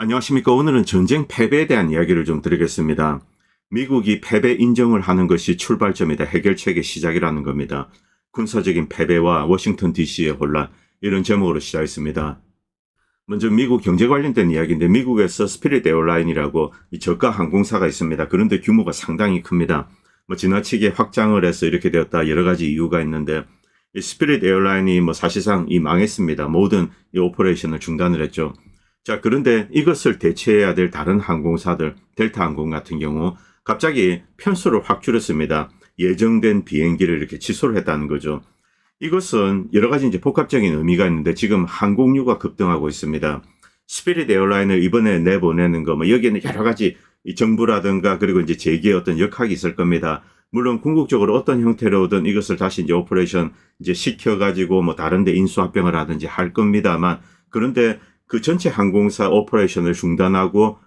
안녕하십니까. 오늘은 전쟁 패배에 대한 이야기를 좀 드리겠습니다. 미국이 패배 인정을 하는 것이 출발점이다. 해결책의 시작이라는 겁니다. 군사적인 패배와 워싱턴 DC의 혼란, 이런 제목으로 시작했습니다. 먼저 미국 경제 관련된 이야기인데, 미국에서 스피릿 에어라인이라고 이 저가 항공사가 있습니다. 그런데 규모가 상당히 큽니다. 지나치게 확장을 해서 이렇게 되었다, 여러 가지 이유가 있는데, 이 스피릿 에어라인이 사실상 망했습니다. 모든 이 오퍼레이션을 중단을 했죠. 자, 그런데 이것을 대체해야 될 다른 항공사들, 델타 항공 같은 경우 갑자기 편수를 확 줄였습니다. 예정된 비행기를 이렇게 취소를 했다는 거죠. 이것은 여러 가지 이제 복합적인 의미가 있는데, 지금 항공료가 급등하고 있습니다. 스피릿 에어라인을 이번에 내보내는 거, 여기에는 여러 가지 이 정부라든가 그리고 이제 재계의 어떤 역학이 있을 겁니다. 물론 궁극적으로 어떤 형태로든 이것을 다시 이제 오퍼레이션 이제 시켜가지고 다른 데 인수합병을 하든지 할 겁니다만, 그런데 그 전체 항공사 오퍼레이션을 중단하고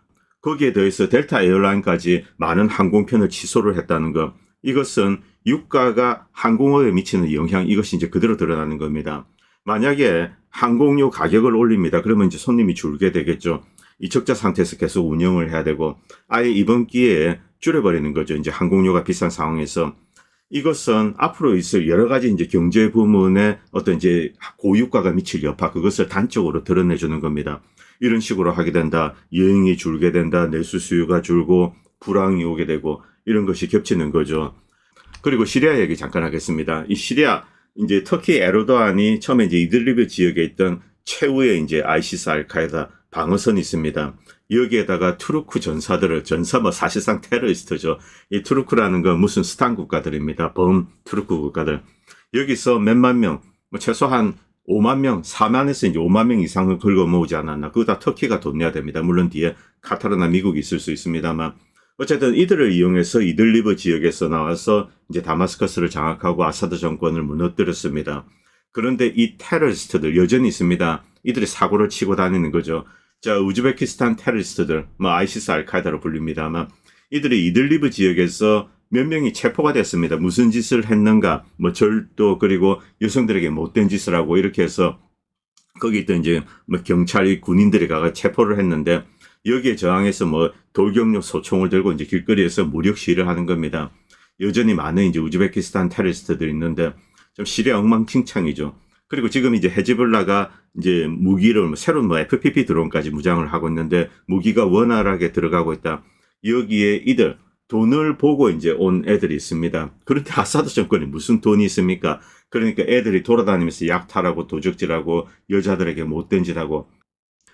거기에 더해서 델타 에어라인까지 많은 항공편을 취소를 했다는 것. 이것은 유가가 항공업에 미치는 영향, 이것이 이제 그대로 드러나는 겁니다. 만약에 항공료 가격을 올립니다. 그러면 이제 손님이 줄게 되겠죠. 이 적자 상태에서 계속 운영을 해야 되고, 아예 이번 기회에 줄여버리는 거죠. 이제 항공료가 비싼 상황에서. 이것은 앞으로 있을 여러 가지 이제 경제 부문에 어떤 이제 고유가가 미칠 여파, 그것을 단적으로 드러내주는 겁니다. 이런 식으로 하게 된다. 여행이 줄게 된다. 내수 수요가 줄고 불황이 오게 되고, 이런 것이 겹치는 거죠. 그리고 시리아 얘기 잠깐 하겠습니다. 이 시리아, 이제 터키 에르도안이 처음에 이제 이들리브 지역에 있던 최후의 이제 아이시스 알카에다 방어선이 있습니다. 여기에다가 투르크 전사들을, 사실상 테러리스트죠. 이 투르크라는 건 무슨 스탄 국가들입니다. 범 투르크 국가들. 여기서 몇만 명, 최소한 5만 명, 4만에서 이제 5만 명 이상을 긁어 모으지 않았나. 그거 다 터키가 돈 내야 됩니다. 물론 뒤에 카타르나 미국이 있을 수 있습니다만. 어쨌든 이들을 이용해서 이들리브 지역에서 나와서 이제 다마스커스를 장악하고 아사드 정권을 무너뜨렸습니다. 그런데 이 테러리스트들 여전히 있습니다. 이들이 사고를 치고 다니는 거죠. 자, 우즈베키스탄 테러리스트들, 아이시스 알카에다로 불립니다만, 이들이 이들리브 지역에서 몇 명이 체포가 됐습니다. 무슨 짓을 했는가, 절도, 그리고 여성들에게 못된 짓을 하고, 이렇게 해서 거기 있던 이제 경찰이, 군인들이 가서 체포를 했는데, 여기에 저항해서 돌격용 소총을 들고 이제 길거리에서 무력 시위를 하는 겁니다. 여전히 많은 이제 우즈베키스탄 테러리스트들이 있는데, 좀 시리아 엉망진창이죠. 그리고 지금 이제 헤즈볼라가 이제 무기를 새로운 FPP 드론까지 무장을 하고 있는데, 무기가 원활하게 들어가고 있다. 여기에 이들 돈을 보고 이제 온 애들이 있습니다. 그런데 아사드 정권이 무슨 돈이 있습니까? 그러니까 애들이 돌아다니면서 약탈하고 도적질하고 여자들에게 못된 짓하고,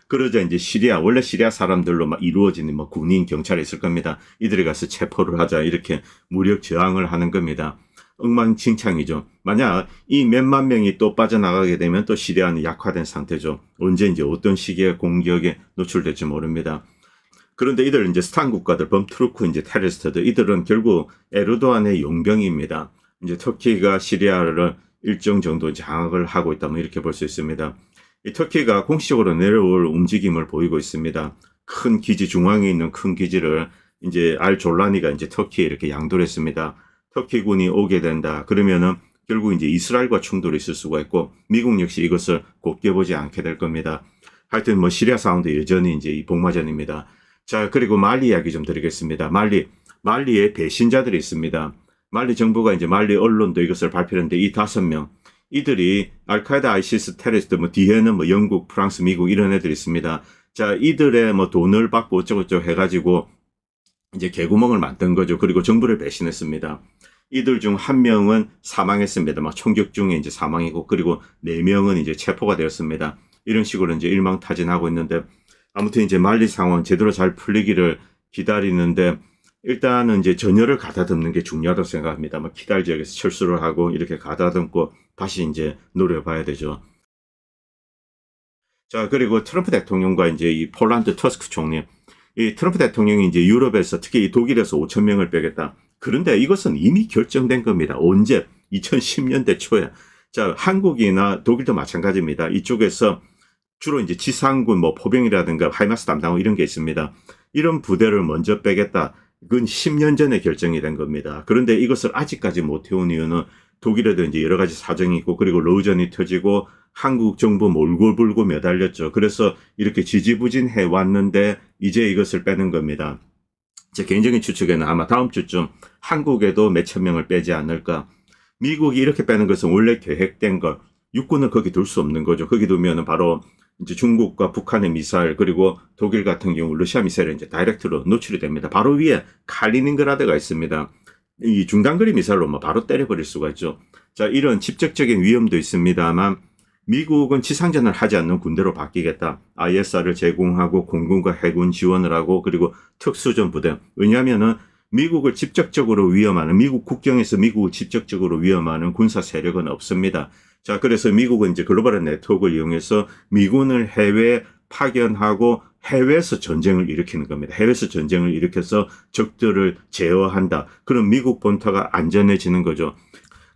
그러자 이제 원래 시리아 사람들로 이루어지는 군인, 경찰이 있을 겁니다. 이들이 가서 체포를 하자, 이렇게 무력 저항을 하는 겁니다. 엉망진창이죠. 만약 이 몇만 명이 또 빠져나가게 되면 또 시리아는 약화된 상태죠. 언제 이제 어떤 시기에 공격에 노출될지 모릅니다. 그런데 이들 이제 스탄 국가들, 범투르크 이제 테러리스트들, 이들은 결국 에르도안의 용병입니다. 이제 터키가 시리아를 일정 정도 장악을 하고 있다, 이렇게 볼 수 있습니다. 이 터키가 공식적으로 내려올 움직임을 보이고 있습니다. 큰 기지, 중앙에 있는 큰 기지를 이제 알졸라니가 이제 터키에 이렇게 양도를 했습니다. 터키군이 오게 된다. 그러면은 결국 이제 이스라엘과 충돌이 있을 수가 있고, 미국 역시 이것을 곱게 보지 않게 될 겁니다. 하여튼 시리아 상황도 여전히 이제 이 복마전입니다. 자, 그리고 말리 이야기 좀 드리겠습니다. 말리에 배신자들이 있습니다. 말리 정부가 이제 말리 언론도 이것을 발표했는데, 이 5명, 이들이 알카에다, 아이시스 테러리스트, 뒤에는 영국, 프랑스, 미국 이런 애들이 있습니다. 자, 이들의 돈을 받고 어쩌고저쩌고 해가지고 이제 개구멍을 만든 거죠. 그리고 정부를 배신했습니다. 이들 중 1명은 사망했습니다. 총격 중에 이제 사망이고, 그리고 4명은 이제 체포가 되었습니다. 이런 식으로 이제 일망타진하고 있는데, 아무튼 이제 말리 상황 제대로 잘 풀리기를 기다리는데, 일단은 이제 전열을 가다듬는 게 중요하다고 생각합니다. 키달 지역에서 철수를 하고 이렇게 가다듬고 다시 이제 노려봐야 되죠. 자, 그리고 트럼프 대통령과 이제 이 폴란드 터스크 총리, 이 트럼프 대통령이 이제 유럽에서, 특히 이 독일에서 5,000명을 빼겠다. 그런데 이것은 이미 결정된 겁니다. 언제? 2010년대 초에. 자, 한국이나 독일도 마찬가지입니다. 이쪽에서 주로 이제 지상군, 포병이라든가 하이마스 담당하고 이런 게 있습니다. 이런 부대를 먼저 빼겠다. 그건 10년 전에 결정이 된 겁니다. 그런데 이것을 아직까지 못 해온 이유는 독일에도 이제 여러 가지 사정이 있고, 그리고 러우전이 터지고 한국 정부 몰고 불고 매달렸죠. 그래서 이렇게 지지부진해 왔는데 이제 이것을 빼는 겁니다. 제 개인적인 추측에는 아마 다음 주쯤 한국에도 몇천 명을 빼지 않을까. 미국이 이렇게 빼는 것은 원래 계획된 것. 육군을 거기 둘 수 없는 거죠. 거기 두면은 바로 이제 중국과 북한의 미사일 그리고 독일 같은 경우 러시아 미사일에 이제 다이렉트로 노출이 됩니다. 바로 위에 칼리닝그라드가 있습니다. 이 중단거리 미사일로 뭐 바로 때려버릴 수가 있죠. 자, 이런 직접적인 위험도 있습니다만 미국은 지상전을 하지 않는 군대로 바뀌겠다. ISR을 제공하고 공군과 해군 지원을 하고 그리고 특수전 부대. 왜냐하면은 미국을 직접적으로 위험하는 미국 국경에서 미국을 직접적으로 위험하는 군사 세력은 없습니다. 자, 그래서 미국은 이제 글로벌한 네트워크를 이용해서 미군을 해외에 파견하고 해외에서 전쟁을 일으키는 겁니다. 해외에서 전쟁을 일으켜서 적들을 제어한다. 그럼 미국 본토가 안전해지는 거죠.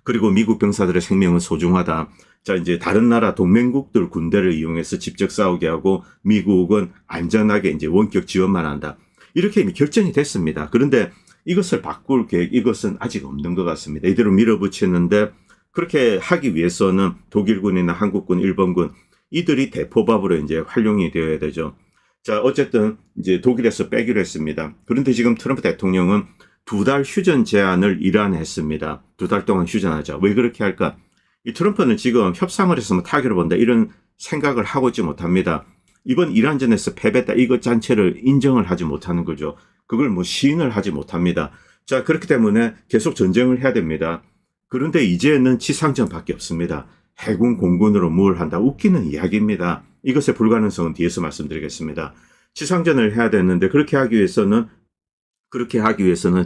그리고 미국 병사들의 생명은 소중하다. 자, 이제 다른 나라 동맹국들 군대를 이용해서 직접 싸우게 하고 미국은 안전하게 이제 원격 지원만 한다. 이렇게 이미 결정이 됐습니다. 그런데 이것을 바꿀 계획, 이것은 아직 없는 것 같습니다. 이대로 밀어붙이는데 그렇게 하기 위해서는 독일군이나 한국군, 일본군 이들이 대포밥으로 이제 활용이 되어야 되죠. 자, 어쨌든 이제 독일에서 빼기로 했습니다. 그런데 지금 트럼프 대통령은 2달 휴전 제안을 이란했습니다. 2달 동안 휴전하자. 왜 그렇게 할까? 이 트럼프는 지금 협상을 해서 뭐 타결을 본다 이런 생각을 하고 있지 못합니다. 이번 이란전에서 패배했다 이것 자체를 인정을 하지 못하는 거죠. 그걸 뭐 시인을 하지 못합니다. 자, 그렇기 때문에 계속 전쟁을 해야 됩니다. 그런데 이제는 지상전밖에 없습니다. 해군 공군으로 뭘 한다. 웃기는 이야기입니다. 이것의 불가능성은 뒤에서 말씀드리겠습니다. 지상전을 해야 되는데 그렇게 하기 위해서는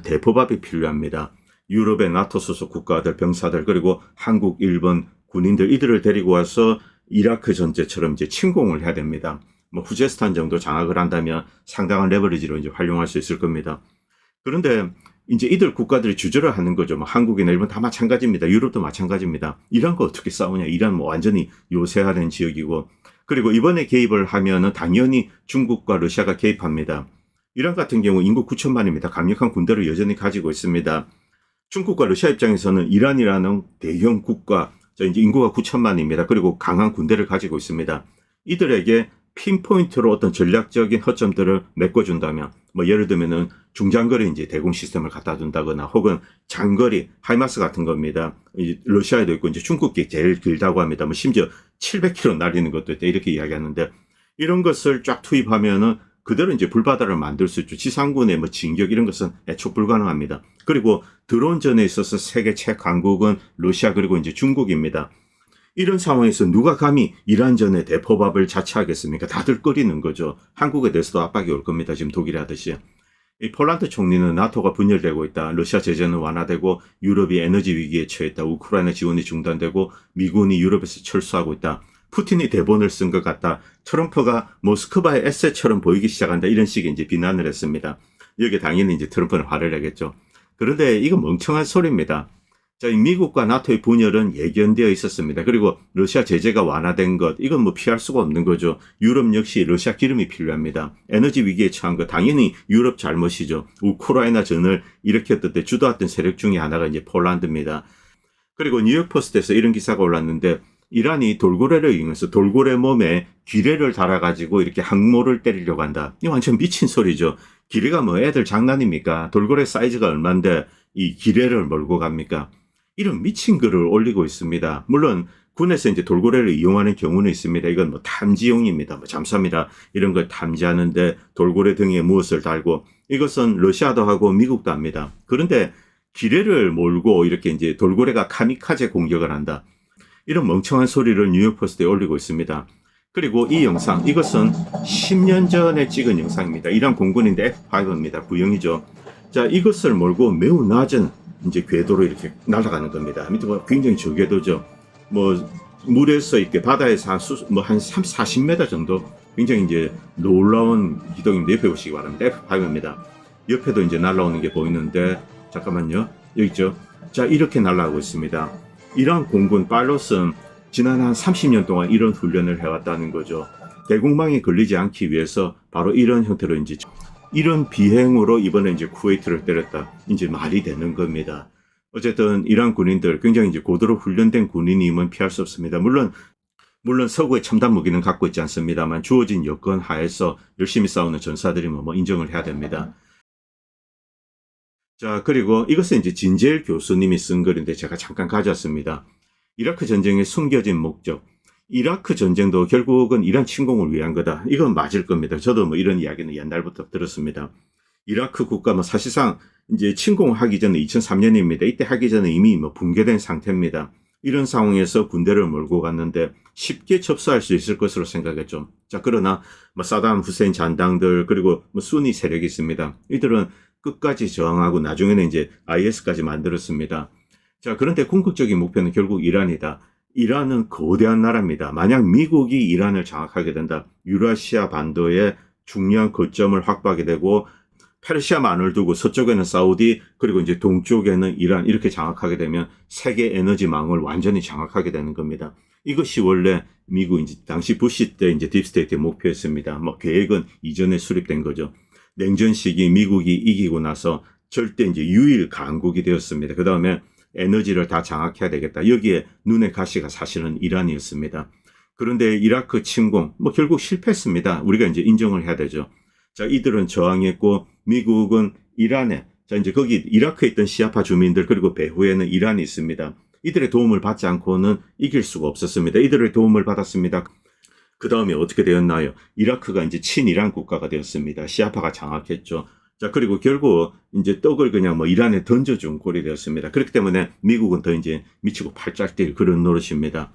대포밥이 필요합니다. 유럽의 나토 소속 국가들, 병사들, 그리고 한국, 일본 군인들 이들을 데리고 와서 이라크 전제처럼 이제 침공을 해야 됩니다. 뭐 후제스탄 정도 장악을 한다면 상당한 레버리지로 이제 활용할 수 있을 겁니다. 그런데 이제 이들 국가들이 주저를 하는 거죠. 뭐 한국이나 일본 다 마찬가지입니다. 유럽도 마찬가지입니다. 이란과 어떻게 싸우냐? 이란 뭐 완전히 요새화된 지역이고, 그리고 이번에 개입을 하면은 당연히 중국과 러시아가 개입합니다. 이란 같은 경우 인구 9천만입니다. 강력한 군대를 여전히 가지고 있습니다. 중국과 러시아 입장에서는 이란이라는 대형 국가, 이제 인구가 9천만입니다. 그리고 강한 군대를 가지고 있습니다. 이들에게 핀포인트로 어떤 전략적인 허점들을 메꿔준다면, 뭐 예를 들면은 중장거리 이제 대공 시스템을 갖다 준다거나, 혹은 장거리 하이마스 같은 겁니다. 러시아에도 있고 이제 중국이 제일 길다고 합니다. 뭐 심지어 700km 날리는 것도 있다 이렇게 이야기하는데, 이런 것을 쫙 투입하면은 그대로 이제 불바다를 만들 수 있죠. 지상군의 뭐 진격 이런 것은 애초 불가능합니다. 그리고 드론전에 있어서 세계 최강국은 러시아 그리고 이제 중국입니다. 이런 상황에서 누가 감히 이란전에 대포밥을 자처하겠습니까? 다들 꺼리는 거죠. 한국에 대해서도 압박이 올 겁니다. 지금 독일이 하듯이. 이 폴란드 총리는 나토가 분열되고 있다. 러시아 제재는 완화되고 유럽이 에너지 위기에 처했다. 우크라이나 지원이 중단되고 미군이 유럽에서 철수하고 있다. 푸틴이 대본을 쓴 것 같다. 트럼프가 모스크바의 에세처럼 보이기 시작한다. 이런 식의 이제 비난을 했습니다. 여기에 당연히 이제 트럼프는 화를 내겠죠. 그런데 이건 멍청한 소리입니다. 자, 미국과 나토의 분열은 예견되어 있었습니다. 그리고 러시아 제재가 완화된 것, 이건 뭐 피할 수가 없는 거죠. 유럽 역시 러시아 기름이 필요합니다. 에너지 위기에 처한 것, 당연히 유럽 잘못이죠. 우크라이나 전을 일으켰던 때 주도했던 세력 중에 하나가 이제 폴란드입니다. 그리고 뉴욕포스트에서 이런 기사가 올랐는데, 이란이 돌고래를 이용해서 돌고래 몸에 기뢰를 달아가지고 이렇게 항모를 때리려고 한다. 이거 완전 미친 소리죠. 기뢰가 뭐 애들 장난입니까? 돌고래 사이즈가 얼만데 이 기뢰를 몰고 갑니까? 이런 미친 글을 올리고 있습니다. 물론 군에서 이제 돌고래를 이용하는 경우는 있습니다. 이건 뭐 탐지용입니다. 뭐 잠수합니다. 이런 걸 탐지하는데 돌고래 등에 무엇을 달고, 이것은 러시아도 하고 미국도 합니다. 그런데 기뢰를 몰고 이렇게 이제 돌고래가 카미카제 공격을 한다. 이런 멍청한 소리를 뉴욕포스트에 올리고 있습니다. 그리고 이 영상, 이것은 10년 전에 찍은 영상입니다. 이란 공군인데 F5입니다. 구형이죠. 자, 이것을 몰고 매우 낮은 이제 궤도로 이렇게 날아가는 겁니다. 밑에 굉장히 저궤도죠. 뭐 물에서 이렇게 바다에서 한 40m 정도 굉장히 이제 놀라운 기동인데, 옆에 보시기 바랍니다. F5입니다. 옆에도 이제 날아오는 게 보이는데, 잠깐만요. 여기 있죠. 자, 이렇게 날아가고 있습니다. 이란 공군 파일럿은 지난 한 30년 동안 이런 훈련을 해왔다는 거죠. 대공방에 걸리지 않기 위해서 바로 이런 형태로 이제 이런 비행으로 이번에 이제 쿠웨이트를 때렸다. 이제 말이 되는 겁니다. 어쨌든 이란 군인들 굉장히 이제 고도로 훈련된 군인임은 피할 수 없습니다. 물론 물론 서구의 첨단 무기는 갖고 있지 않습니다만 주어진 여건 하에서 열심히 싸우는 전사들이면 뭐 인정을 해야 됩니다. 자, 그리고 이것은 이제 진제일 교수님이 쓴 글인데 제가 잠깐 가져왔습니다. 이라크 전쟁의 숨겨진 목적. 이라크 전쟁도 결국은 이란 침공을 위한 거다. 이건 맞을 겁니다. 저도 뭐 이런 이야기는 옛날부터 들었습니다. 이라크 국가 뭐 사실상 이제 침공하기 전에 2003년입니다. 이때 하기 전에 이미 뭐 붕괴된 상태입니다. 이런 상황에서 군대를 몰고 갔는데 쉽게 접수할 수 있을 것으로 생각했죠. 자, 그러나 뭐 사담 후세인 잔당들 그리고 뭐 순위 세력이 있습니다. 이들은 끝까지 저항하고 나중에는 이제 IS까지 만들었습니다. 자, 그런데 궁극적인 목표는 결국 이란이다. 이란은 거대한 나라입니다. 만약 미국이 이란을 장악하게 된다. 유라시아 반도의 중요한 거점을 확보하게 되고 페르시아만을 두고 서쪽에는 사우디 그리고 이제 동쪽에는 이란 이렇게 장악하게 되면 세계 에너지망을 완전히 장악하게 되는 겁니다. 이것이 원래 미국 이제 당시 부시 때 이제 딥스테이트의 목표였습니다. 뭐 계획은 이전에 수립된 거죠. 냉전 시기 미국이 이기고 나서 절대 이제 유일 강국이 되었습니다. 그 다음에 에너지를 다 장악해야 되겠다. 여기에 눈의 가시가 사실은 이란이었습니다. 그런데 이라크 침공 뭐 결국 실패했습니다. 우리가 이제 인정을 해야 되죠. 자, 이들은 저항했고 미국은 이란에 자 이제 거기 이라크에 있던 시아파 주민들 그리고 배후에는 이란이 있습니다. 이들의 도움을 받지 않고는 이길 수가 없었습니다. 이들의 도움을 받았습니다. 그 다음에 어떻게 되었나요? 이라크가 이제 친이란 국가가 되었습니다. 시아파가 장악했죠. 자, 그리고 결국 이제 떡을 그냥 뭐 이란에 던져준 꼴이 되었습니다. 그렇기 때문에 미국은 더 이제 미치고 팔짝 뛸 그런 노릇입니다.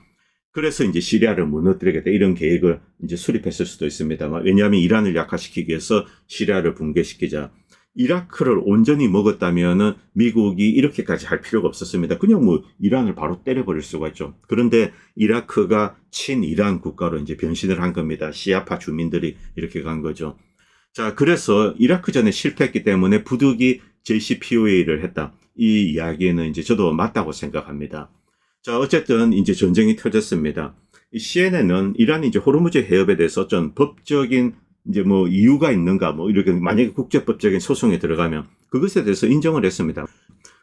그래서 이제 시리아를 무너뜨리겠다 이런 계획을 이제 수립했을 수도 있습니다만 왜냐하면 이란을 약화시키기 위해서 시리아를 붕괴시키자. 이라크를 온전히 먹었다면은 미국이 이렇게까지 할 필요가 없었습니다. 그냥 뭐 이란을 바로 때려버릴 수가 있죠. 그런데 이라크가 친이란 국가로 이제 변신을 한 겁니다. 시아파 주민들이 이렇게 간 거죠. 자, 그래서 이라크전에 실패했기 때문에 부득이 JCPOA를 했다. 이 이야기는 이제 저도 맞다고 생각합니다. 자, 어쨌든 이제 전쟁이 터졌습니다. 이 CNN은 이란이 이제 호르무즈 해협에 대해서 좀 법적인 이제 뭐 이유가 있는가 뭐 이렇게 만약에 국제법적인 소송에 들어가면 그것에 대해서 인정을 했습니다.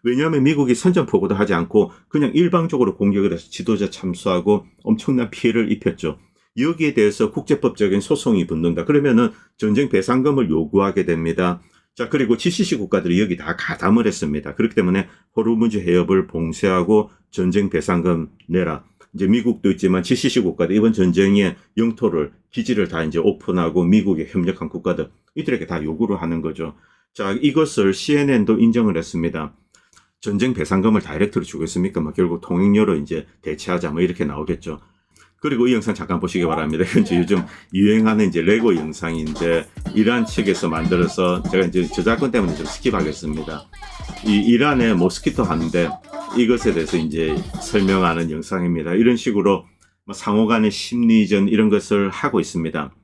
왜냐하면 미국이 선전포고도 하지 않고 그냥 일방적으로 공격을 해서 지도자 참수하고 엄청난 피해를 입혔죠. 여기에 대해서 국제법적인 소송이 붙는다. 그러면은 전쟁 배상금을 요구하게 됩니다. 자, 그리고 GCC 국가들이 여기 다 가담을 했습니다. 그렇기 때문에 호르무즈 해협을 봉쇄하고 전쟁 배상금 내라. 이제 미국도 있지만 GCC 국가들 이번 전쟁의 영토를 기지를 다 이제 오픈하고 미국에 협력한 국가들 이들에게 다 요구를 하는 거죠. 자, 이것을 CNN도 인정을 했습니다. 전쟁 배상금을 다이렉트로 주겠습니까? 뭐 결국 통행료로 이제 대체하자 뭐 이렇게 나오겠죠. 그리고 이 영상 잠깐 보시기 바랍니다. 현재 요즘 유행하는 이제 레고 영상인데 이란 측에서 만들어서 제가 이제 저작권 때문에 좀 스킵하겠습니다. 이 이란의 모스키토 하는데 이것에 대해서 이제 설명하는 영상입니다. 이런 식으로 상호 간의 심리전 이런 것을 하고 있습니다.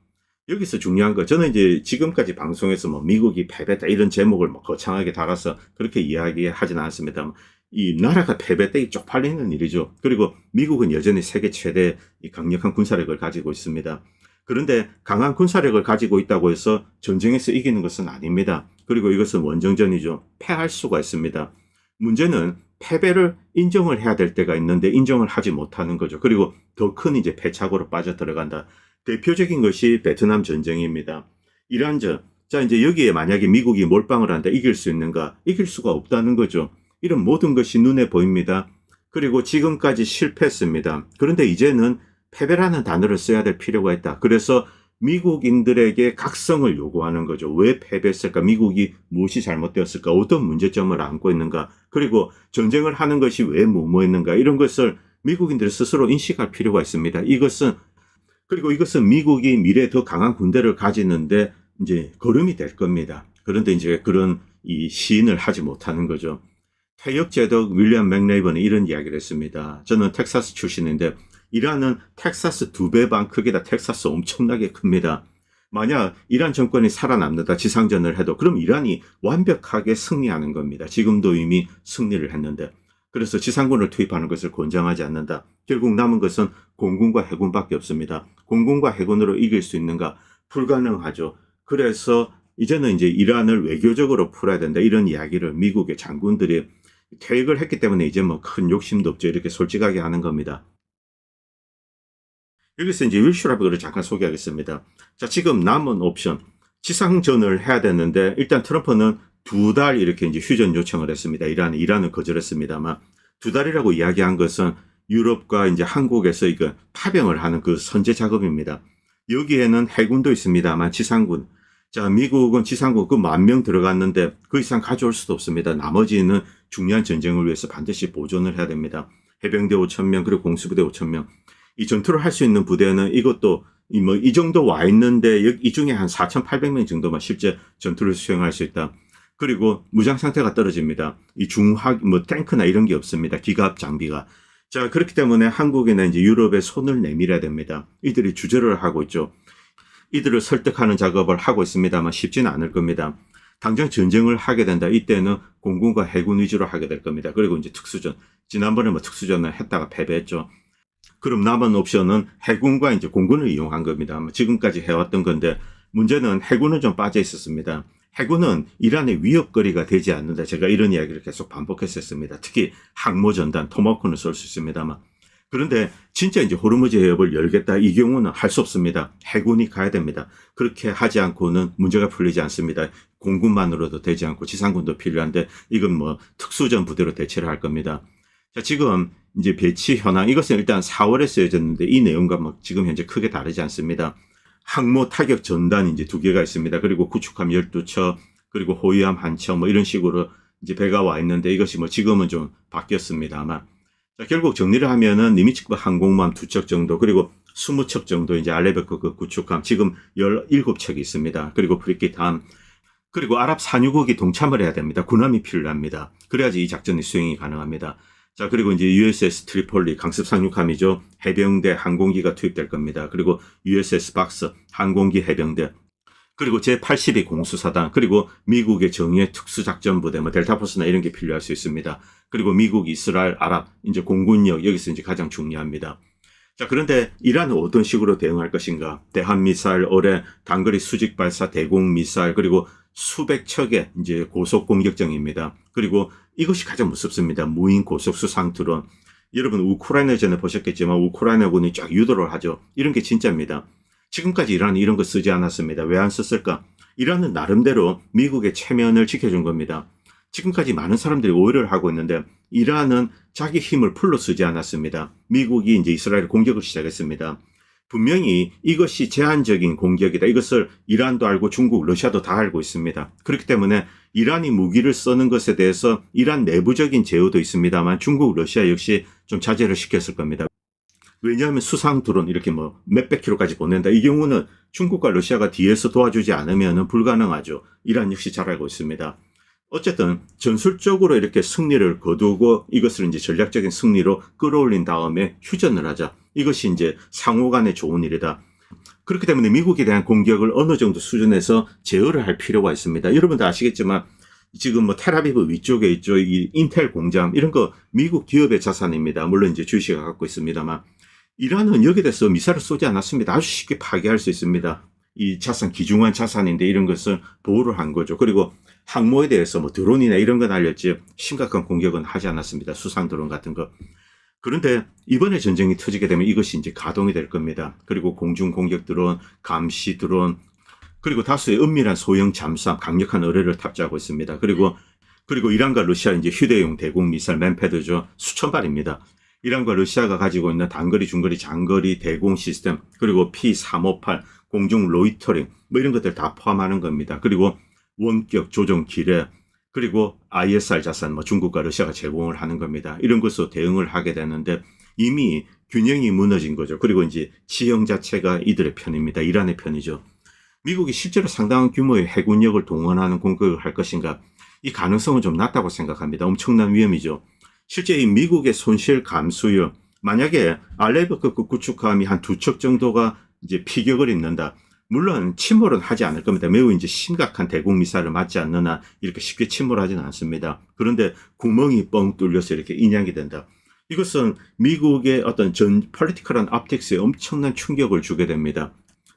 여기서 중요한 거 저는 이제 지금까지 방송에서 뭐 미국이 패배다 이런 제목을 뭐 거창하게 달아서 그렇게 이야기하진 않았습니다. 이 나라가 패배되기 쪽팔리는 일이죠. 그리고 미국은 여전히 세계 최대 강력한 군사력을 가지고 있습니다. 그런데 강한 군사력을 가지고 있다고 해서 전쟁에서 이기는 것은 아닙니다. 그리고 이것은 원정전이죠. 패할 수가 있습니다. 문제는 패배를 인정을 해야 될 때가 있는데 인정을 하지 못하는 거죠. 그리고 더 큰 이제 패착으로 빠져들어간다. 대표적인 것이 베트남 전쟁입니다. 이란전. 자, 이제 여기에 만약에 미국이 몰빵을 한다 이길 수 있는가? 이길 수가 없다는 거죠. 이런 모든 것이 눈에 보입니다. 그리고 지금까지 실패했습니다. 그런데 이제는 패배라는 단어를 써야 될 필요가 있다. 그래서 미국인들에게 각성을 요구하는 거죠. 왜 패배했을까? 미국이 무엇이 잘못되었을까? 어떤 문제점을 안고 있는가? 그리고 전쟁을 하는 것이 왜 무모했는가? 이런 것을 미국인들 스스로 인식할 필요가 있습니다. 그리고 이것은 미국이 미래에 더 강한 군대를 가지는데 이제 걸음이 될 겁니다. 그런데 이제 그런 이 시인을 하지 못하는 거죠. 퇴역제독 윌리엄 맥레이번이 이런 이야기를 했습니다. 저는 텍사스 출신인데 이란은 텍사스 2배 반 크기다. 텍사스 엄청나게 큽니다. 만약 이란 정권이 살아남는다 지상전을 해도 그럼 이란이 완벽하게 승리하는 겁니다. 지금도 이미 승리를 했는데. 그래서 지상군을 투입하는 것을 권장하지 않는다. 결국 남은 것은 공군과 해군밖에 없습니다. 공군과 해군으로 이길 수 있는가? 불가능하죠. 그래서 이제는 이제 이란을 외교적으로 풀어야 된다. 이런 이야기를 미국의 장군들이 계획을 했기 때문에 이제 뭐 큰 욕심도 없죠. 이렇게 솔직하게 하는 겁니다. 여기서 이제 윌슈라베를 잠깐 소개하겠습니다. 자, 지금 남은 옵션 지상전을 해야 되는데 일단 트럼프는 2달 이렇게 이제 휴전 요청을 했습니다. 이란은 거절했습니다만 2달이라고 이야기한 것은 유럽과 이제 한국에서 이거 파병을 하는 그 선제 작업입니다. 여기에는 해군도 있습니다만 지상군. 자, 미국은 지상군 그 10,000명 들어갔는데 그 이상 가져올 수도 없습니다. 나머지는 중요한 전쟁을 위해서 반드시 보존을 해야 됩니다. 해병대 5,000명 그리고 공수부대 5,000명. 이 전투를 할 수 있는 부대는 이것도 이 정도 와 있는데 이 중에 한 4,800명 정도만 실제 전투를 수행할 수 있다. 그리고 무장 상태가 떨어집니다. 이 탱크나 이런 게 없습니다. 기갑 장비가. 자, 그렇기 때문에 한국이나 이제 유럽에 손을 내밀어야 됩니다. 이들이 주저를 하고 있죠. 이들을 설득하는 작업을 하고 있습니다만 쉽지는 않을 겁니다. 당장 전쟁을 하게 된다. 이때는 공군과 해군 위주로 하게 될 겁니다. 그리고 이제 특수전. 지난번에 특수전을 했다가 패배했죠. 그럼 남은 옵션은 해군과 이제 공군을 이용한 겁니다. 지금까지 해왔던 건데 문제는 해군은 좀 빠져 있었습니다. 해군은 이란의 위협거리가 되지 않는다. 제가 이런 이야기를 계속 반복했었습니다. 특히 항모전단, 토마호크는 쏠 수 있습니다만. 그런데 진짜 이제 호르무즈 해협을 열겠다. 이 경우는 할 수 없습니다. 해군이 가야 됩니다. 그렇게 하지 않고는 문제가 풀리지 않습니다. 공군만으로도 되지 않고 지상군도 필요한데 이건 특수전 부대로 대체를 할 겁니다. 자, 지금 이제 배치 현황 이것은 일단 4월에 쓰여졌는데 이 내용과 지금 현재 크게 다르지 않습니다. 항모 타격 전단이 이제 2개가 있습니다. 그리고 구축함 12척, 그리고 호위함 1척 이런 식으로 이제 배가 와 있는데 이것이 지금은 좀 바뀌었습니다만. 자, 결국 정리를 하면은 니미츠급 항공모함 2척 정도, 그리고 20척 정도 이제 알레베크 구축함 지금 17척이 있습니다. 그리고 프리깃함, 그리고 아랍 산유국이 동참을 해야 됩니다. 군함이 필요합니다. 그래야지 이 작전이 수행이 가능합니다. 자, 그리고 이제 USS 트리폴리 강습 상륙함이죠. 해병대 항공기가 투입될 겁니다. 그리고 USS 박스 항공기 해병대, 그리고 제82 공수사단, 그리고 미국의 정예 특수작전부대, 델타포스나 이런 게 필요할 수 있습니다. 그리고 미국, 이스라엘, 아랍, 이제 공군력, 여기서 이제 가장 중요합니다. 자, 그런데 이란은 어떤 식으로 대응할 것인가? 대한미사일, 어뢰, 단거리 수직 발사, 대공 미사일, 그리고 수백 척의 이제 고속 공격정입니다. 그리고 이것이 가장 무섭습니다. 무인 고속 수상 드론. 여러분 우크라이나전에 보셨겠지만 우크라이나군이 쫙 유도를 하죠. 이런 게 진짜입니다. 지금까지 이란은 이런 거 쓰지 않았습니다. 왜 안 썼을까? 이란은 나름대로 미국의 체면을 지켜준 겁니다. 지금까지 많은 사람들이 오해를 하고 있는데 이란은 자기 힘을 풀로 쓰지 않았습니다. 미국이 이제 이스라엘 공격을 시작했습니다. 분명히 이것이 제한적인 공격이다. 이것을 이란도 알고 중국, 러시아도 다 알고 있습니다. 그렇기 때문에 이란이 무기를 쓰는 것에 대해서 이란 내부적인 제어도 있습니다만 중국, 러시아 역시 좀 자제를 시켰을 겁니다. 왜냐하면 수상 드론 이렇게 몇백 킬로까지 보낸다. 이 경우는 중국과 러시아가 뒤에서 도와주지 않으면 불가능하죠. 이란 역시 잘 알고 있습니다. 어쨌든 전술적으로 이렇게 승리를 거두고 이것을 이제 전략적인 승리로 끌어올린 다음에 휴전을 하자. 이것이 이제 상호 간에 좋은 일이다. 그렇기 때문에 미국에 대한 공격을 어느 정도 수준에서 제어를 할 필요가 있습니다. 여러분도 아시겠지만 지금 텔아비브 위쪽에 있죠. 이 인텔 공장 이런 거 미국 기업의 자산입니다. 물론 이제 주식을 갖고 있습니다만 이란은 여기에 대해서 미사일을 쏘지 않았습니다. 아주 쉽게 파괴할 수 있습니다. 이 자산 귀중한 자산인데 이런 것을 보호를 한 거죠. 그리고 항모에 대해서 드론이나 이런 건 알렸지 심각한 공격은 하지 않았습니다. 수상 드론 같은 거. 그런데 이번에 전쟁이 터지게 되면 이것이 이제 가동이 될 겁니다. 그리고 공중 공격 드론, 감시 드론, 그리고 다수의 은밀한 소형 잠수함, 강력한 어뢰를 탑재하고 있습니다. 그리고 이란과 러시아 이제 휴대용 대공 미사일 맨패드죠. 수천 발입니다. 이란과 러시아가 가지고 있는 단거리, 중거리, 장거리 대공 시스템, 그리고 P358 공중 로이터링 이런 것들 다 포함하는 겁니다. 그리고 원격 조종 기뢰, 그리고 ISR 자산 중국과 러시아가 제공을 하는 겁니다. 이런 것으로 대응을 하게 되는데 이미 균형이 무너진 거죠. 그리고 이제 지형 자체가 이들의 편입니다. 이란의 편이죠. 미국이 실제로 상당한 규모의 해군력을 동원하는 공격을 할 것인가? 이 가능성은 좀 낮다고 생각합니다. 엄청난 위험이죠. 실제 이 미국의 손실 감수율, 만약에 알레베크 구축함이 한 2척 정도가 이제 피격을 입는다. 물론 침몰은 하지 않을 겁니다. 매우 이제 심각한 대공 미사일을 맞지 않는 한 이렇게 쉽게 침몰하지는 않습니다. 그런데 구멍이 뻥 뚫려서 이렇게 인양이 된다. 이것은 미국의 어떤 폴리티컬한 optics에 엄청난 충격을 주게 됩니다.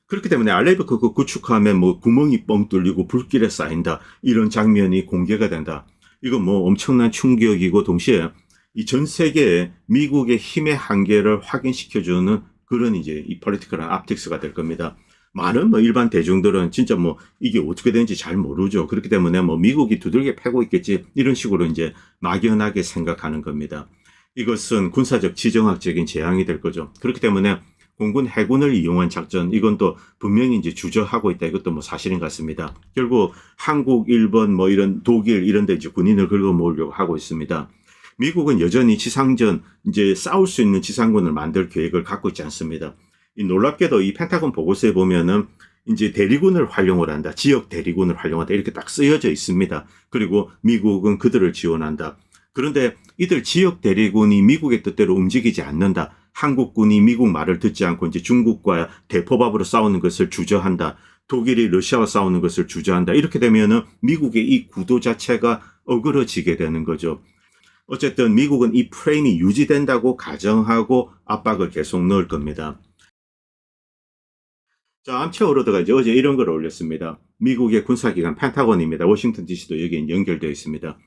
그렇기 때문에 알레베크 구축함에 구멍이 뻥 뚫리고 불길에 쌓인다. 이런 장면이 공개가 된다. 이건 엄청난 충격이고 동시에 이 전 세계에 미국의 힘의 한계를 확인시켜주는 그런 이제 이 폴리티컬한 압틱스가 될 겁니다. 많은 뭐 일반 대중들은 진짜 뭐 이게 어떻게 되는지 잘 모르죠. 그렇기 때문에 뭐 미국이 두들겨 패고 있겠지 이런 식으로 이제 막연하게 생각하는 겁니다. 이것은 군사적 지정학적인 재앙이 될 거죠. 그렇기 때문에 공군 해군을 이용한 작전 이건 또 분명히 이제 주저하고 있다. 이것도 뭐 사실인 것 같습니다. 결국 한국, 일본 뭐 이런 독일 이런 데 이제 군인을 긁어 모으려고 하고 있습니다. 미국은 여전히 지상전 이제 싸울 수 있는 지상군을 만들 계획을 갖고 있지 않습니다. 이 놀랍게도 이 펜타곤 보고서에 보면은 이제 대리군을 활용을 한다. 지역 대리군을 활용한다. 이렇게 딱 쓰여져 있습니다. 그리고 미국은 그들을 지원한다. 그런데 이들 지역 대리군이 미국의 뜻대로 움직이지 않는다. 한국군이 미국 말을 듣지 않고 이제 중국과 대포밥으로 싸우는 것을 주저한다. 독일이 러시아와 싸우는 것을 주저한다. 이렇게 되면은 미국의 이 구도 자체가 어그러지게 되는 거죠. 어쨌든 미국은 이 프레임이 유지된다고 가정하고 압박을 계속 넣을 겁니다. 자, 암체워로드가 이제 어제 이런 걸 올렸습니다. 미국의 군사기관 펜타곤입니다. 워싱턴 DC도 여기에 연결되어 있습니다.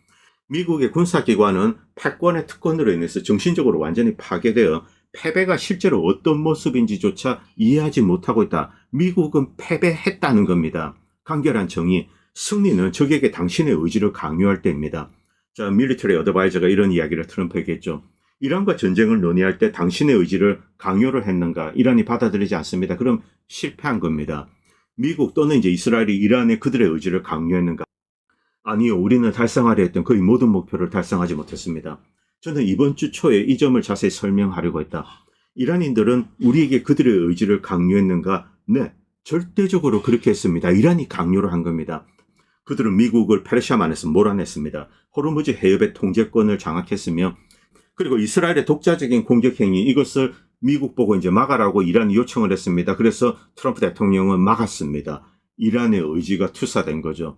미국의 군사기관은 패권의 특권으로 인해서 정신적으로 완전히 파괴되어 패배가 실제로 어떤 모습인지조차 이해하지 못하고 있다. 미국은 패배했다는 겁니다. 간결한 정의, 승리는 적에게 당신의 의지를 강요할 때입니다. 자, 밀리터리 어드바이저가 이런 이야기를 트럼프에게 했죠. 이란과 전쟁을 논의할 때 당신의 의지를 강요를 했는가? 이란이 받아들이지 않습니다. 그럼 실패한 겁니다. 미국 또는 이제 이스라엘이 이란에 그들의 의지를 강요했는가? 아니요, 우리는 달성하려 했던 거의 모든 목표를 달성하지 못했습니다. 저는 이번 주 초에 이 점을 자세히 설명하려고 했다. 이란인들은 우리에게 그들의 의지를 강요했는가? 네, 절대적으로 그렇게 했습니다. 이란이 강요를 한 겁니다. 그들은 미국을 페르시아만에서 몰아냈습니다. 호르무즈 해협의 통제권을 장악했으며 그리고 이스라엘의 독자적인 공격 행위 이것을 미국 보고 이제 막아라고 이란이 요청을 했습니다. 그래서 트럼프 대통령은 막았습니다. 이란의 의지가 투사된 거죠.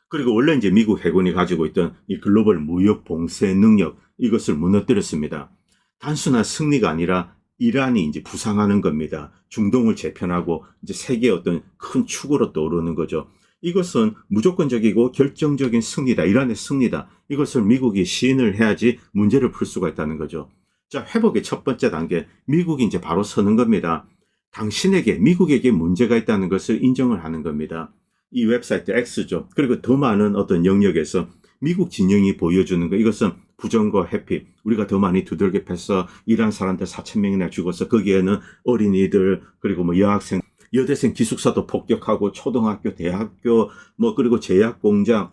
그리고 원래 이제 미국 해군이 가지고 있던 이 글로벌 무역 봉쇄 능력 이것을 무너뜨렸습니다. 단순한 승리가 아니라 이란이 이제 부상하는 겁니다. 중동을 재편하고 이제 세계의 어떤 큰 축으로 떠오르는 거죠. 이것은 무조건적이고 결정적인 승리다. 이란의 승리다. 이것을 미국이 시인을 해야지 문제를 풀 수가 있다는 거죠. 자, 회복의 첫 번째 단계. 미국이 이제 바로 서는 겁니다. 당신에게, 미국에게 문제가 있다는 것을 인정을 하는 겁니다. 이 웹사이트 X죠. 그리고 더 많은 어떤 영역에서 미국 진영이 보여주는 거 이것은 부정과 회피. 우리가 더 많이 두들겨 패서 이란 사람들 4,000명이나 죽어서 거기에는 어린이들 그리고 뭐 여학생 여대생 기숙사도 폭격하고 초등학교, 대학교, 뭐 그리고 제약 공장,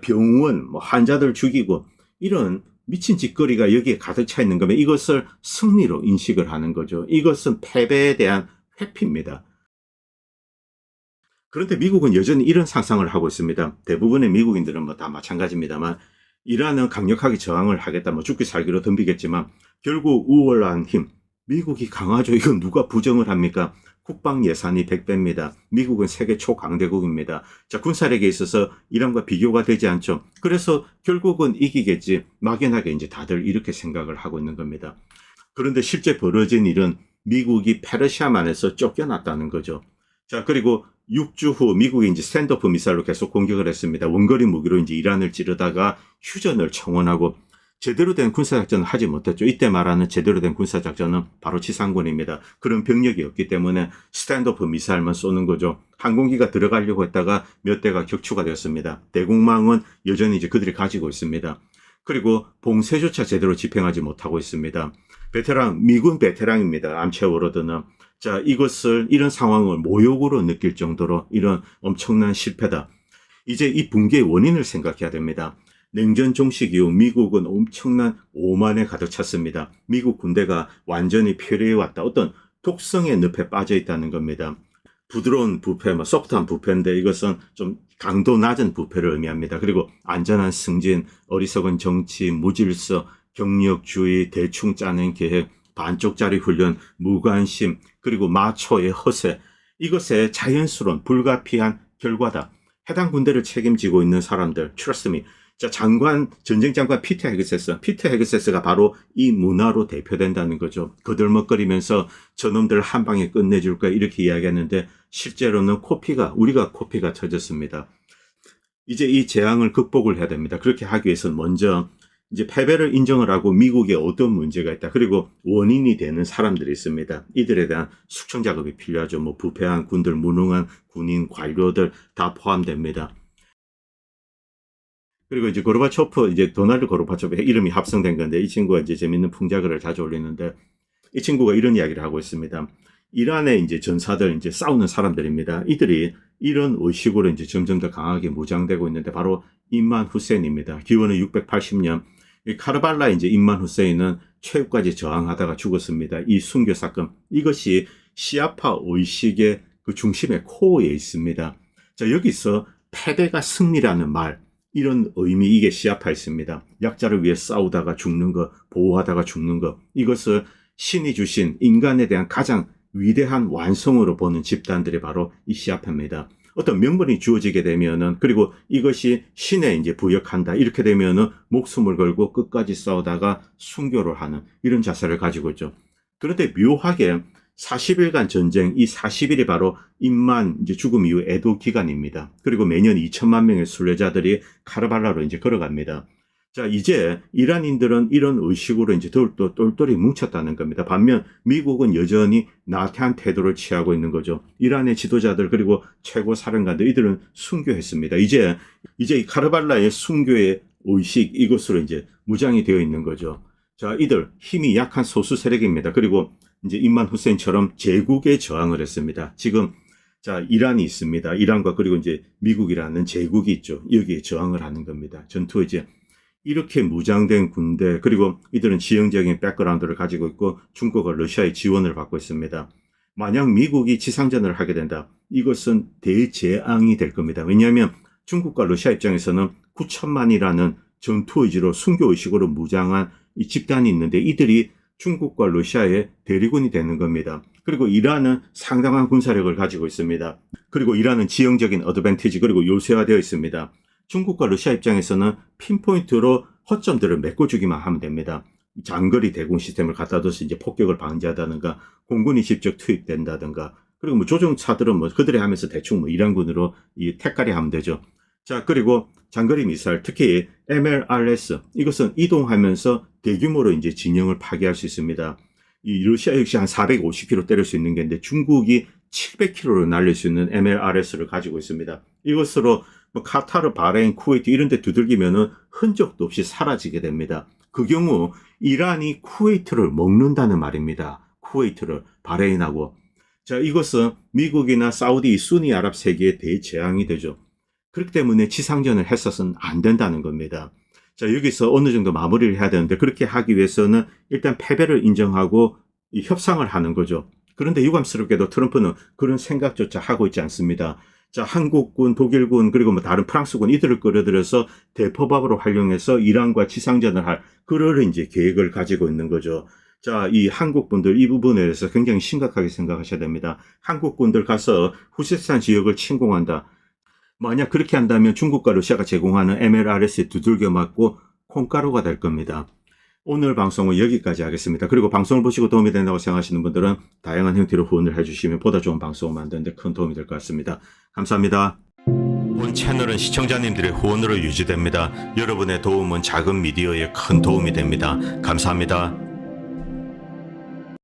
병원, 뭐 환자들 죽이고 이런 미친 짓거리가 여기에 가득 차 있는 거면 이것을 승리로 인식을 하는 거죠. 이것은 패배에 대한 회피입니다. 그런데 미국은 여전히 이런 상상을 하고 있습니다. 대부분의 미국인들은 뭐 다 마찬가지입니다만 이란은 강력하게 저항을 하겠다, 뭐 죽기 살기로 덤비겠지만 결국 우월한 힘, 미국이 강하죠. 이건 누가 부정을 합니까? 국방 예산이 100배입니다. 미국은 세계 초강대국입니다. 자, 군사력에 있어서 이란과 비교가 되지 않죠. 그래서 결국은 이기겠지. 막연하게 이제 다들 이렇게 생각을 하고 있는 겁니다. 그런데 실제 벌어진 일은 미국이 페르시아만에서 쫓겨났다는 거죠. 자, 그리고 6주 후 미국이 이제 스탠드오프 미사일로 계속 공격을 했습니다. 원거리 무기로 이제 이란을 찌르다가 휴전을 청원하고 제대로 된 군사작전을 하지 못했죠. 이때 말하는 제대로 된 군사작전은 바로 지상군입니다. 그런 병력이 없기 때문에 스탠드오프 미사일만 쏘는 거죠. 항공기가 들어가려고 했다가 몇 대가 격추가 되었습니다. 대공망은 여전히 이제 그들이 가지고 있습니다. 그리고 봉쇄조차 제대로 집행하지 못하고 있습니다. 미군 베테랑입니다. 암체워로드는. 자, 이런 상황을 모욕으로 느낄 정도로 이런 엄청난 실패다. 이제 이 붕괴의 원인을 생각해야 됩니다. 냉전 종식 이후 미국은 엄청난 오만에 가득 찼습니다. 미국 군대가 완전히 폐류해 왔다. 어떤 독성의 늪에 빠져 있다는 겁니다. 부드러운 부패, 소프트한 부패인데 이것은 좀 강도 낮은 부패를 의미합니다. 그리고 안전한 승진, 어리석은 정치, 무질서, 경력주의, 대충 짜낸 계획, 반쪽짜리 훈련, 무관심, 그리고 마초의 허세. 이것의 자연스러운 불가피한 결과다. 해당 군대를 책임지고 있는 사람들, trust me. 자, 전쟁 장관 피터 헤그세스가 바로 이 문화로 대표된다는 거죠. 거들먹거리면서 저놈들 한 방에 끝내줄 거야 이렇게 이야기했는데 실제로는 우리가 코피가 터졌습니다. 이제 이 재앙을 극복을 해야 됩니다. 그렇게 하기 위해서는 먼저 이제 패배를 인정을 하고 미국에 어떤 문제가 있다. 그리고 원인이 되는 사람들이 있습니다. 이들에 대한 숙청 작업이 필요하죠. 뭐 부패한 군들, 무능한 군인, 관료들 다 포함됩니다. 그리고 이제 고르바초프, 이제 도널드 고르바초프 이름이 합성된 건데 이 친구가 이제 재밌는 풍자글을 자주 올리는데 이 친구가 이런 이야기를 하고 있습니다. 이란의 이제 전사들, 이제 싸우는 사람들입니다. 이들이 이런 의식으로 이제 점점 더 강하게 무장되고 있는데 바로 임만 후세인입니다. 기원은 680년. 이 카르발라 이제 임만 후세인은 최후까지 저항하다가 죽었습니다. 이 순교 사건, 이것이 시아파 의식의 그 중심의 코어에 있습니다. 자, 여기서 패배가 승리라는 말, 이런 의미, 이게 시아파에 있습니다. 약자를 위해 싸우다가 죽는 것, 보호하다가 죽는 것, 이것을 신이 주신 인간에 대한 가장 위대한 완성으로 보는 집단들이 바로 이 시아파입니다. 어떤 명분이 주어지게 되면은, 그리고 이것이 신에 이제 부역한다, 이렇게 되면은 목숨을 걸고 끝까지 싸우다가 순교를 하는 이런 자세를 가지고 있죠. 그런데 묘하게 40일간 전쟁, 이 40일이 바로 임만 이제 죽음 이후 애도 기간입니다. 그리고 매년 2천만 명의 순례자들이 카르발라로 이제 걸어갑니다. 자, 이제 이란인들은 이런 의식으로 이제 더욱더 똘똘히 뭉쳤다는 겁니다. 반면 미국은 여전히 나태한 태도를 취하고 있는 거죠. 이란의 지도자들, 그리고 최고 사령관들, 이들은 순교했습니다. 이제 이 카르발라의 순교의 의식, 이것으로 이제 무장이 되어 있는 거죠. 자, 이들 힘이 약한 소수 세력입니다. 그리고 이제 임만 후세인처럼 제국에 저항을 했습니다. 지금 자, 이란이 있습니다. 이란과 그리고 이제 미국이라는 제국이 있죠. 여기에 저항을 하는 겁니다. 전투에 이제 이렇게 무장된 군대, 그리고 이들은 지형적인 백그라운드를 가지고 있고 중국과 러시아의 지원을 받고 있습니다. 만약 미국이 지상전을 하게 된다, 이것은 대재앙이 될 겁니다. 왜냐하면 중국과 러시아 입장에서는 9천만이라는 전투의지로 순교의식으로 무장한 이 집단이 있는데 이들이 중국과 러시아의 대리군이 되는 겁니다. 그리고 이란은 상당한 군사력을 가지고 있습니다. 그리고 이란은 지형적인 어드밴티지, 그리고 요새화되어 있습니다. 중국과 러시아 입장에서는 핀포인트로 허점들을 메꿔주기만 하면 됩니다. 장거리 대공 시스템을 갖다 둬서 이제 폭격을 방지하다든가, 공군이 직접 투입된다든가, 그리고 뭐 조종차들은 뭐 그들이 하면서 대충 뭐 이란군으로 이 택가리 하면 되죠. 자, 그리고 장거리 미사일, 특히 MLRS, 이것은 이동하면서 대규모로 이제 진영을 파괴할 수 있습니다. 이 러시아 역시 한 450km 때릴 수 있는 게 있는데 중국이 700km로 날릴 수 있는 MLRS를 가지고 있습니다. 이것으로 뭐 카타르, 바레인, 쿠웨이트 이런 데 두들기면은 흔적도 없이 사라지게 됩니다. 그 경우 이란이 쿠웨이트를 먹는다는 말입니다. 쿠웨이트를, 바레인하고. 자, 이것은 미국이나 사우디, 수니 아랍 세계의 대재앙이 되죠. 그렇기 때문에 지상전을 했어서는 안 된다는 겁니다. 자, 여기서 어느 정도 마무리를 해야 되는데 그렇게 하기 위해서는 일단 패배를 인정하고 이 협상을 하는 거죠. 그런데 유감스럽게도 트럼프는 그런 생각조차 하고 있지 않습니다. 자, 한국군, 독일군, 그리고 뭐 다른 프랑스군 이들을 끌어들여서 대포밥으로 활용해서 이란과 지상전을 할 그런 이제 계획을 가지고 있는 거죠. 자, 이 한국군들 이 부분에 대해서 굉장히 심각하게 생각하셔야 됩니다. 한국군들 가서 후세스탄 지역을 침공한다. 만약 그렇게 한다면 중국과 러시아가 제공하는 MLRS에 두들겨 맞고 콩가루가 될 겁니다. 오늘 방송은 여기까지 하겠습니다. 그리고 방송을 보시고 도움이 된다고 생각하시는 분들은 다양한 형태로 후원을 해주시면 보다 좋은 방송을 만드는 데 큰 도움이 될 것 같습니다. 감사합니다. 본 채널은 시청자님들의 후원으로 유지됩니다. 여러분의 도움은 작은 미디어에 큰 도움이 됩니다. 감사합니다.